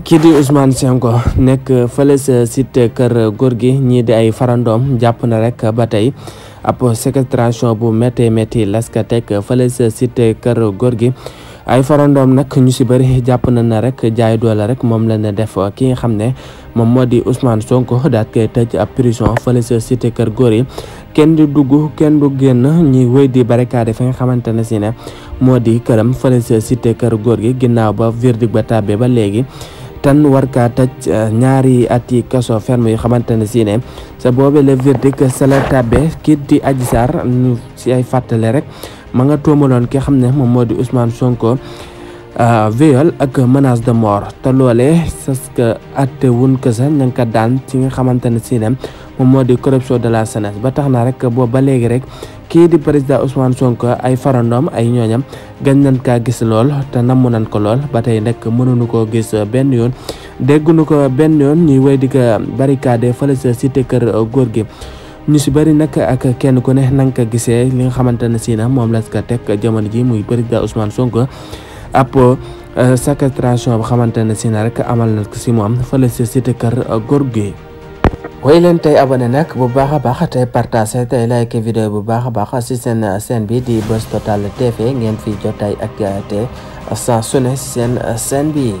kii di Ousmane Sonko nekk fële sa cité kër Gorgui ñii di ay farandoom jàpp na rek ba tey ab séquestration bu métti las ka teg fële sa cité kër Gorgui ay farandoom nag ñu si bëri jàpp na na rek jaay doole rek moom la ne def ki nga xam ne moom moo di Ousmane Sonko daat koy tëj ab prison fële sa cité kër Gorgui kenn du dugg kenn du génn ñi wéy di barricade fi nga xamante ne si ne moo di këram fële sa cité kër Gorgui ginnaaw ba verdict ba tàbbee ba léegi tan war kaa tëj ñaari at yi kaso ferme yu xamante ne si ne sa boobe le verdict sa la tàbbee kii di Adji Sarr ñu si ay fàttale rek ma nga tuumaloon ki xam ne moom moo di Ousmane Sonko viol ak menace de mort te loolee sas que atte wun ko sa ña nga ko daan ci nga xamante ne si ne moom moo di corruption de la jeunesse ba tax na rek boobu ba léegi rek kii di président Ousmane Sonko ay farandoom ay ñooñam gañ nañ kaa gis lool te namm nañ ko lool ba tey nag mënuñu koo gis benn yoon dégguñu ko benn yoon ñuy wéy di ko barricade fële sa cité kër Gorgui ñu si bëri nag ak kenn ku ne na nga ko gisee li nga xamante ne si na moom la ko teg jamono ji muy président Ousmane Sonko ab séquestration bu xamante ne si na rek amal na ko si moom fële sa cité kër Gorgui. way leen tey abonné nag bu baax a baax tey partagé tey like vidéo bu baax a baax si seen chaîne bi di Buzz Total TV ngeen fi jot ay actualité saa su ne si seen chaîne bi.